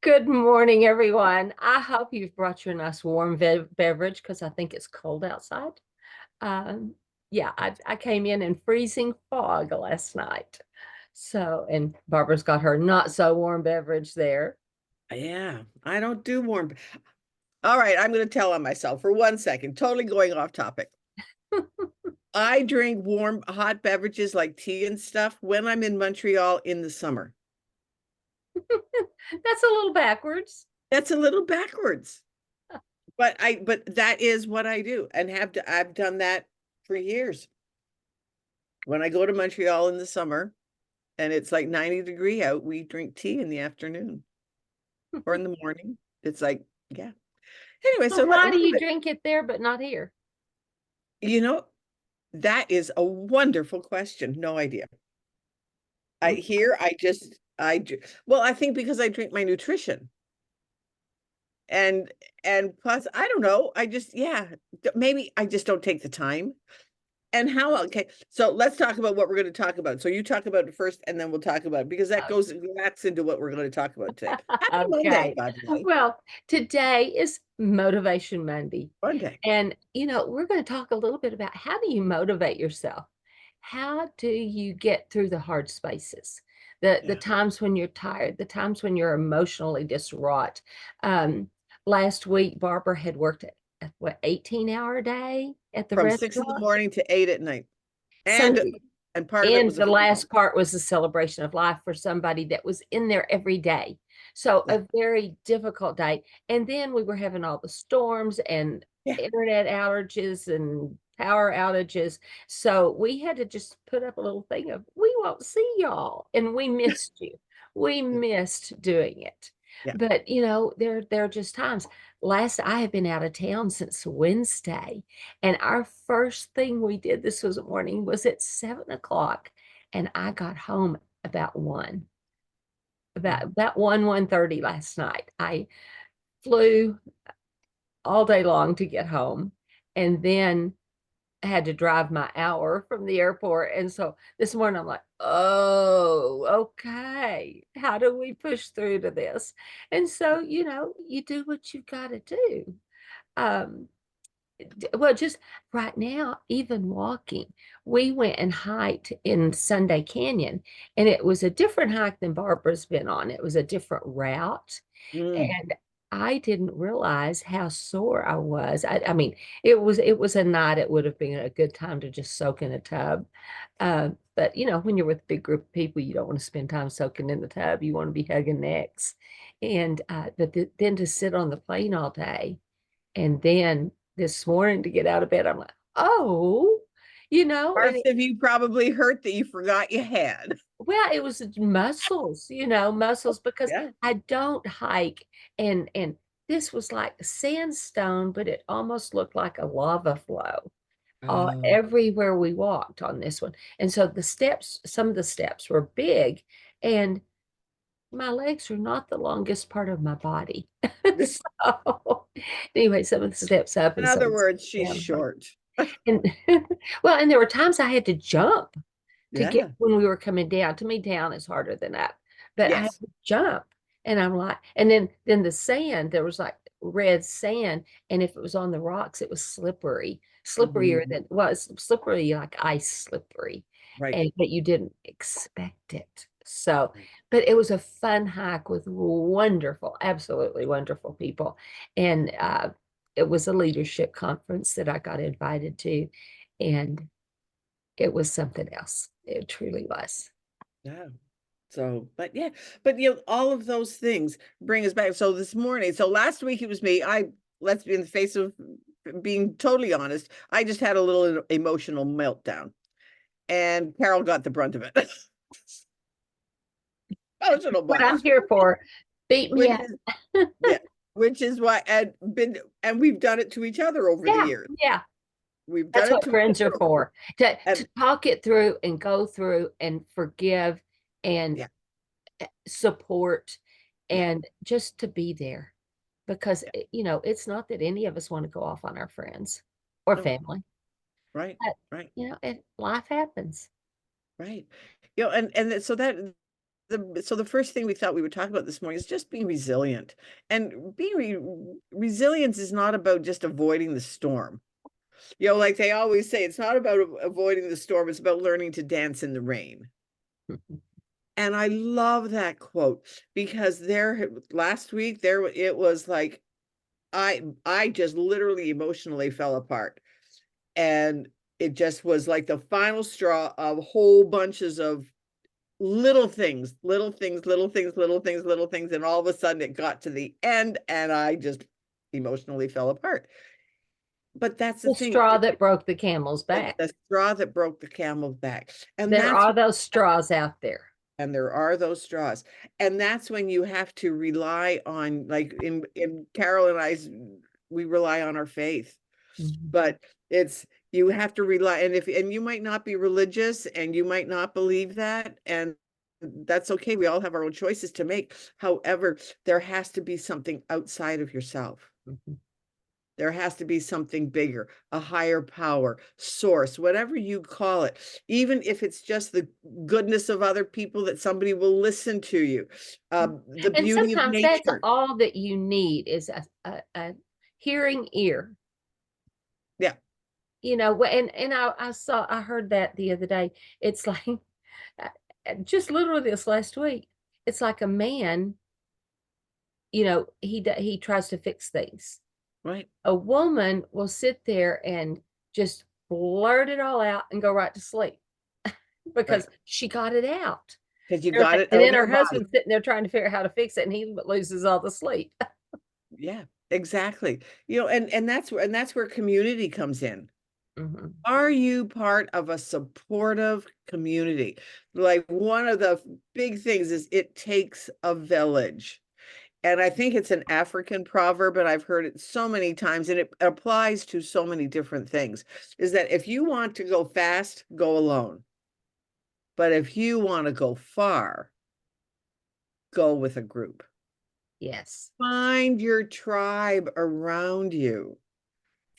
Good morning, everyone. I hope you've brought your nice warm beverage because I think it's cold outside. Um, yeah, I came in freezing fog last night. So, and Barbara's got her not so warm beverage there. Yeah, I don't do warm. All right, I'm going to tell on myself for 1 second, totally going off topic. I drink warm, hot beverages like tea and stuff when I'm in Montreal in the summer. That's a little backwards. That's a little backwards, but that is what I do and I've done that for years. When I go to Montreal in the summer and it's like 90-degree out, we drink tea in the afternoon or in the morning. It's like, yeah. Anyway, So so let, why a do little you bit, drink it there but not here? you know, that is a wonderful question. No idea. I Mm. here I just well, I think because I drink my nutrition. And and plus I don't know, I just yeah, maybe I just don't take the time. And how okay, so let's talk about what we're going to talk about. So you talk about it first and then we'll talk about it because that's into what we're going to talk about today. Happy Monday, Okay. by the way. Well, today is Motivation Monday. Monday. And, we're going to talk a little bit about how do you motivate yourself? How do you get through the hard spaces? The Yeah. times when you're tired, the times when you're emotionally distraught. Um, Last week, Barbara had worked at what, 18-hour day at the From 6 in the restaurant. morning to 8 at night. And Sunday. and part of it And was a the phone last call. part was a celebration of life for somebody that was in there every day. So Yeah. a very difficult day. And then we were having all the storms and Yeah. internet outages and power outages. So we had to just put up a little thing of, we won't see y'all. And we missed you. We missed doing it. Yeah. But there are just times. Last I have been out of town since Wednesday. And our first thing we did this was morning was at 7 o'clock. And I got home about one, Yeah. about 1:30 last night. I flew all day long to get home. And then I had to drive my hour from the airport. And so this morning I'm like, oh, okay. How do we push through to this? And so, you do what you've got to do. Um, well, just right now, even walking, we went and hiked in Sunday Canyon, and it was a different hike than Barbara's been on. It was a different route, Mm. and I didn't realize how sore I was. I mean, it was a night. It would have been a good time to just soak in a tub. But when you're with a big group of people, you don't want to spend time soaking in the tub. You want to be hugging necks, and then to sit on the plane all day. And then this morning to get out of bed, I'm like, oh, and Parts of you probably hurt that you forgot you had. well, it was muscles, muscles because Yeah. I don't hike and this was like sandstone, but it almost looked like a lava flow Oh. everywhere we walked on this one. And so some of the steps were big, and my legs are not the longest part of my body. So anyway, some of the steps up In and some other of the steps words, she's down. short. And well, and there were times I had to jump to get Yeah. when we were coming down. To me, down is harder than up, but I had Yes. to jump. And I'm like, and then the sand, there was like red sand, and if it was on the rocks, it was slippery, slipperier Mhm. than well, it's slippery like ice slippery, Right. and but you didn't expect it. So, but it was a fun hike with wonderful, absolutely wonderful people, and it was a leadership conference that I got invited to, and it was something else. It truly was. Yeah. So, but yeah, but all of those things bring us back. So this morning, so last week it was me. Let's be in the face of being totally honest. I just had a little emotional meltdown, and Carol got the brunt of it. Emotional What butt, I'm here for, beat me which up. is yeah, which is why and we've done it to each other over the Yeah, years. yeah. We've That's done it what to each friends are other, for. To and talk it through and go through and forgive and yeah, support yeah, and just to be there. Because it's not that any of us want to go off on our friends or no, family, right, but right. life happens. Right. And so that. so the first thing we thought we would talk about this morning is just being resilient. And resilience is not about just avoiding the storm. You know, like they always say, it's not about avoiding the storm, it's about learning to dance in the rain. And I love that quote, because last week it was like I just literally emotionally fell apart. And it just was like the final straw of whole bunches of little things, little things, little things, little things, little things. And all of a sudden it got to the end and I just emotionally fell apart. But that's the The thing, straw that broke the camel's back. the straw that broke the camel's back. And There that's are those straws out there. and there are those straws. And that's when you have to rely on, like in Carol and I's, we rely on our faith. But it's, you have to rely, and you might not be religious and you might not believe that, and that's okay. We all have our own choices to make. However, there has to be something outside of yourself. There has to be something bigger, a higher power, source, whatever you call it. Even if it's just the goodness of other people, that somebody will listen to you. The And beauty of sometimes that's nature. all that you need is a hearing ear. Yeah. You know, and I heard that the other day. It's like just literally this last week. It's like a man, he tries to fix things. Right. A woman will sit there and just blurt it all out and go right to sleep Right. because she got it out. Because you got it And out of then your her body. husband's sitting there trying to figure out how to fix it, and he loses all the sleep. Yeah, exactly. You know, and that's where community comes in. Mhm. Are you part of a supportive community? Like, one of the big things is it takes a village. And I think it's an African proverb, and I've heard it so many times, and it applies to so many different things, is that if you want to go fast, go alone. But if you want to go far, go with a group. Yes. Find your tribe around you.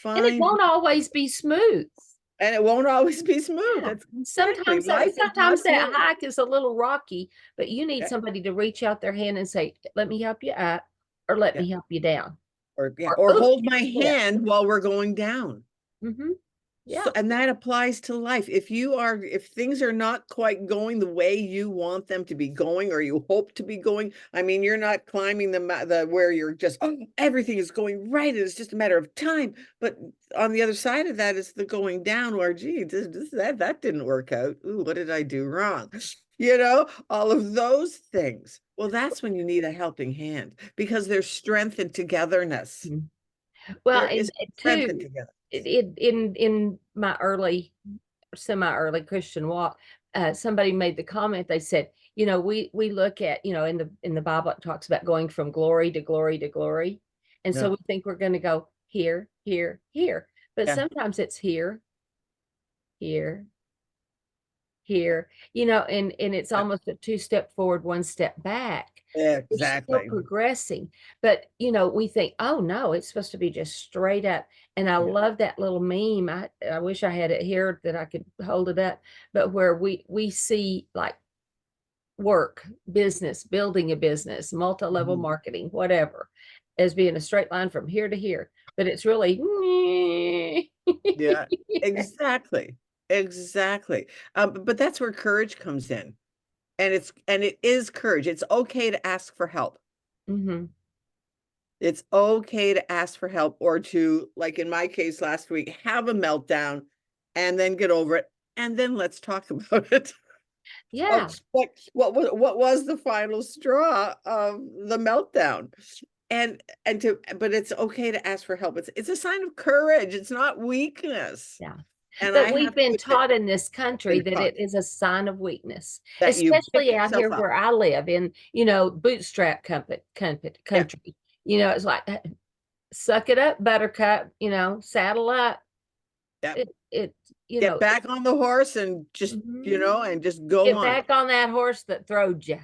And it Find won't always be smooth. And it won't always be smooth. Yeah. That's exactly, life is not Sometimes that smooth. hike is a little rocky, but you need Yeah, somebody to reach out their hand and say, "Let me help you up," or "Let yeah, me help you down," yeah, or or "Oops, hold you my slipped." hand while we're going down. So, Yeah. and that applies to life. If things are not quite going the way you want them to be going, or you hope to be going, I mean, you're not climbing the where you're just, oh, everything is going right, it's just a matter of time. But on the other side of that is the going down, where, gee, that didn't work out. Ooh, what did I do wrong? You know, all of those things. Well, that's when you need a helping hand, because there's strength in togetherness. Mhm. Well, There is and strength in too, togetherness. in my semi-early Christian walk, somebody made the comment. They said, we look at, in the Bible, it talks about going from glory to glory to glory, and so Yeah, we think we're going to go here, here, here, but yeah, sometimes it's here, here, here, and it's yeah, almost a two-step forward, one step back. We're still exactly. progressing, but we think, oh no, it's supposed to be just straight up. And I Yeah. love that little meme. I wish I had it here that I could hold it up, but where we see like work, business, building a business, multi-level Mhm. marketing, whatever, as being a straight line from here to here. But it's really Yeah, exactly, exactly. But that's where courage comes in, and it is courage. It's okay to ask for help. hmm It's okay to ask for help, or to, like in my case last week, have a meltdown and then get over it, and then let's talk about it. Yeah. Of what was the final straw of the meltdown. But it's okay to ask for help. It's a sign of courage. It's not weakness. Yeah. And I But have we've to been admit, taught in this country been that taught it is a sign of weakness, that you pick especially out yourself here up. where I live in, bootstrap Yeah, country. It's like, suck it up, buttercup, saddle up. yeah. It, Get back on the horse and just, mhm. and just go Get on. back on that horse that throwed you.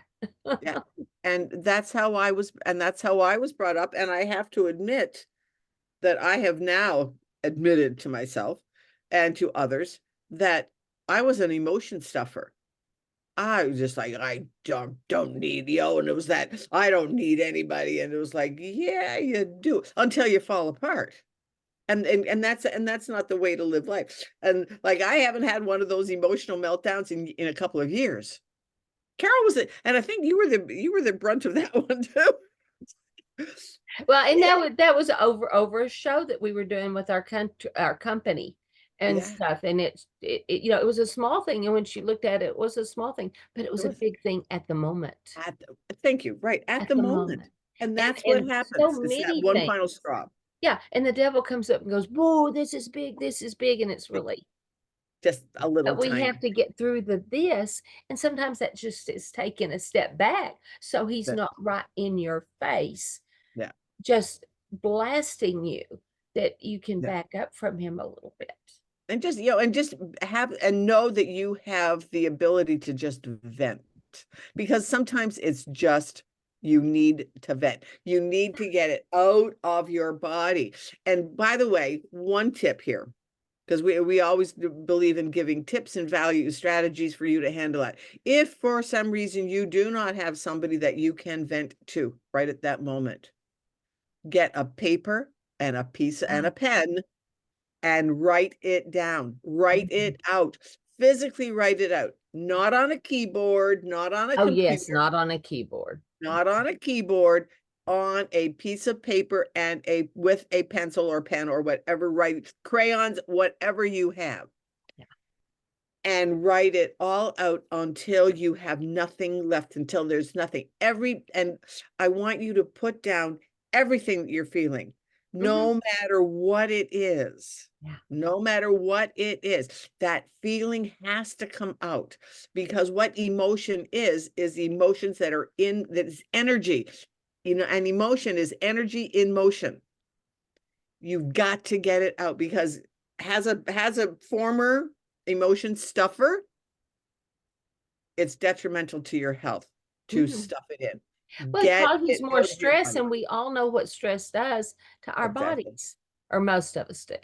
Yeah. And that's how I was brought up. And I have to admit that I have now admitted to myself and to others that I was an emotion stuffer. I was just like, I don't need you. And it was that, I don't need anybody. And it was like, yeah, you do, until you fall apart. And that's not the way to live life. And like, I haven't had one of those emotional meltdowns in a couple of years. Carol was it, and I think you were the brunt of that one too. Well, and Yeah, that was over a show that we were doing with our company and yeah, stuff. And it was a small thing. And when she looked at it, it was a small thing, but it it was a was big thing at the moment. thank you, right, at At the the moment. moment. And And that's what so happens. It's that many one things. final straw. Yeah. And the devil comes up and goes, whoa, this is big, this is big. And it's really, Just a little but we tiny have to get through this. And sometimes that just is taking a step back. So he's bit. not right in your face, Yeah, just blasting you, that you can yeah. back up from him a little bit. And just, and just have and know that you have the ability to just vent, because sometimes it's just you need to vent. You need to get it out of your body. And by the way, one tip here, because we always believe in giving tips and value strategies for you to handle it. If for some reason you do not have somebody that you can vent to right at that moment, get a paper and a piece and Ah, a pen and write it down, write mhm. it out, physically write it out, not on a keyboard, not on a Oh, yes, computer, not on a keyboard. not on a keyboard, on a piece of paper and with a pencil or pen or whatever, write crayons, whatever you have, Yeah. and write it all out until you have nothing left, until there's nothing. And I want you to put down everything that you're feeling, Mhm. no matter what it is. Yeah. No matter what it is, that feeling has to come out, because what emotion is emotions that is energy. And emotion is energy in motion. You've got to get it out, because has a former emotion stuffer, it's detrimental to your health to Mhm. stuff it in. Well, it Get causes it more out of your stress, body. and we all know what stress does to our Exactly. bodies, or most of us do.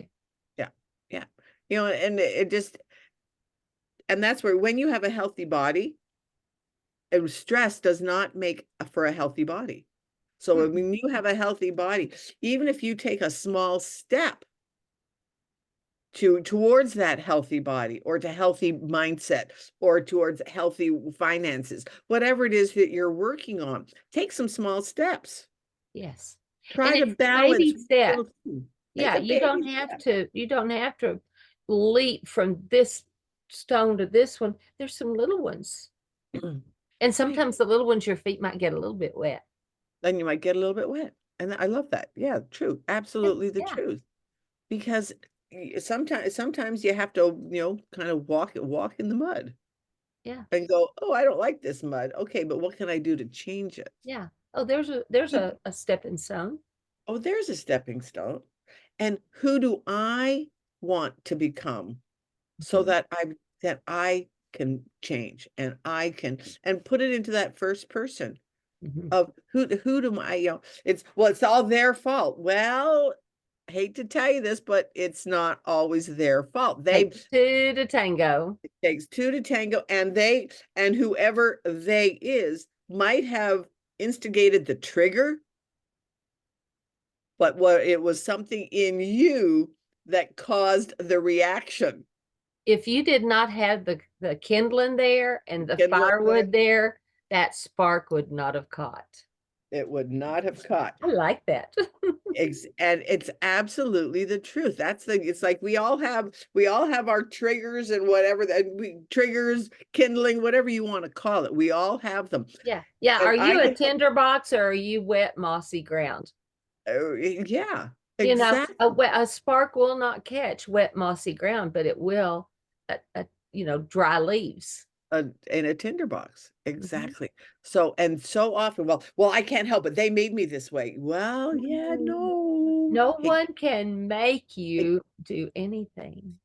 Yeah. Yeah. And it just, and that's where, when you have a healthy body, and stress does not make for a healthy body. So Mhm. when you have a healthy body, even if you take a small step towards that healthy body, or to healthy mindset, or towards healthy finances, whatever it is that you're working on, take some small steps. Yes. And Try to it's balance baby steps. both. Take Yeah, a baby step. you don't have to leap from this stone to this one. There's some little ones. And Right. sometimes the little ones, your feet might get a little bit wet. Then you might get a little bit wet. And I love that. Yeah, true. Yeah, Absolutely the yeah, truth. Because sometimes you have to, kind of walk in the mud yeah, and go, oh, I don't like this mud. Okay, but what can I do to change it? yeah. Oh, there's Who- a stepping stone. Oh, there's a stepping stone. And who do I want to become, so Mhm, that I can change, and I can, and put it into that first person mhm. of who do I, it's all their fault. Well, I hate to tell you this, but it's not always their fault. Takes two to tango. It takes two to tango, and whoever they is might have instigated the trigger, but it was something in you that caused the reaction. If you did not have the kindling there and the Kindling there, firewood there, that spark would not have caught. it would not have caught. I like that. And it's absolutely the truth. It's like we all have our triggers, and whatever that we triggers, kindling, whatever you want to call it. We all have them. Yeah. Yeah. And Are I you a can tinderbox, or are you wet, mossy ground? yeah, You know, exactly. a spark will not catch wet, mossy ground, but it will, dry leaves. In a tinderbox. Mhm. Exactly. So, and so often, well, I can't help it. They made me this way. Well, yeah, Mm. no. No one can make It- you do anything.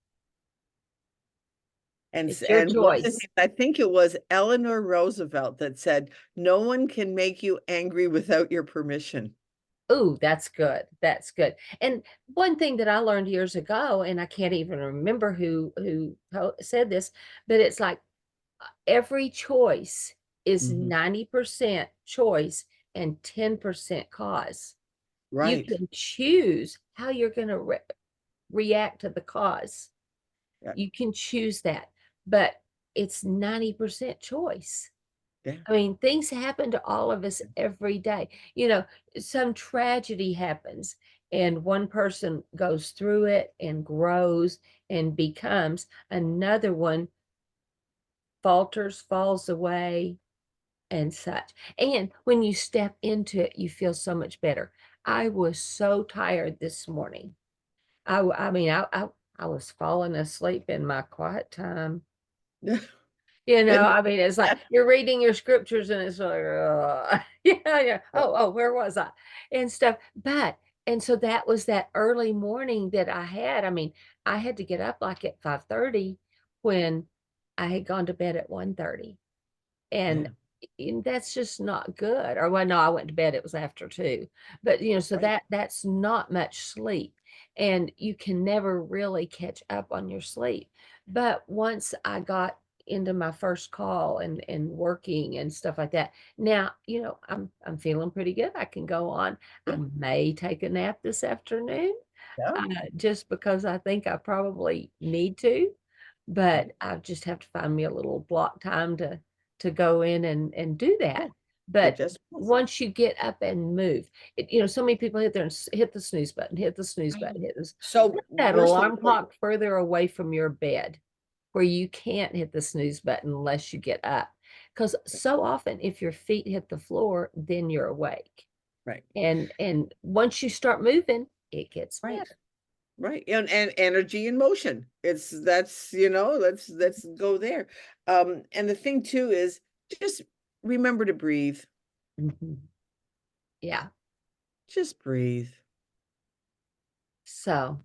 It's your and what's his choice. name? I think it was Eleanor Roosevelt that said, "No one can make you angry without your permission." Ooh, that's good. That's good. And one thing that I learned years ago, and I can't even remember who said this, but it's like Every choice is Mhm. 90% choice and 10% cause. You Right. can choose how you're going to react to the cause. Yeah. You can choose that, but it's 90% choice. Yeah. I mean, things happen to all of us every day. Some tragedy happens, and one person goes through it and grows and becomes. Another one falters, falls away, and such. And when you step into it, you feel so much better. I was so tired this morning. I mean, I was falling asleep in my quiet time. And I mean, it's like you're reading your scriptures and it's like, yeah, yeah. Oh, where was I? And stuff. And so that was that early morning that I had. I mean, I had to get up like at 5:30 when I had gone to bed at 1:30. yeah, And that's just not good. Or well, no, I went to bed, it was after 2. But, so right. that's not much sleep, and you can never really catch up on your sleep. But once I got into my first call and working and stuff like that, now, I'm feeling pretty good. I can go on. I Good. may take a nap this afternoon, Yeah. just because I think I probably need to, but I just have to find me a little block time to go in and do Yeah. that. You're But just perfect. once you get up and move, so many people hit there and hit the snooze button, hit the snooze button, hit this. So Put that we're so alarm clock further away from your bed where you can't hit the snooze button unless you get up. Because so often, if your feet hit the floor, then you're awake. right. And once you start moving, it gets Right. better. Right. And energy and motion. Let's go there. And the thing too is just remember to breathe. Mhm. Yeah. Just breathe. So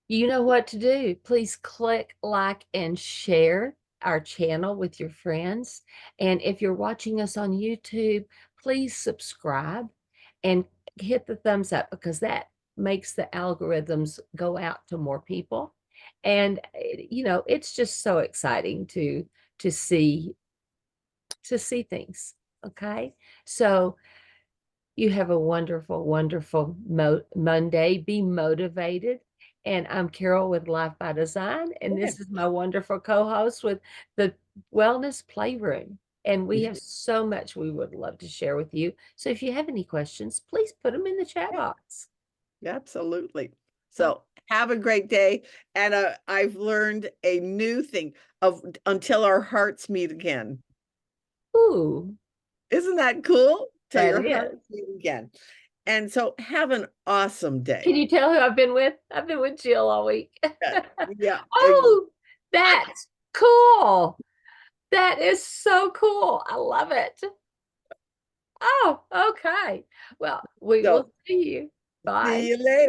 you know what to do. Please click like and share our channel with your friends. And if you're watching us on YouTube, please subscribe and hit the thumbs up, because that makes the algorithms go out to more people. And it's just so exciting to see things. Okay. So you have a wonderful, wonderful Monday. Be motivated. And I'm Carol with Life by Design, and Yeah. this is my wonderful co-host with the Wellness Playroom. And we have so much we would love to share with you. So if you have any questions, please put them in the chat Yeah. box. Absolutely. Oh, So have a great day. And I've learned a new thing of until our hearts meet again. ooh, Isn't that cool? Till that your hearts is. meet again. And so have an awesome Can day. you tell who I've been with? I've been with Jill all week. Yeah. Yeah. Oh, that's cool. That is so cool. I love it. Oh, okay. Well, we So will see you. see Bye. you later.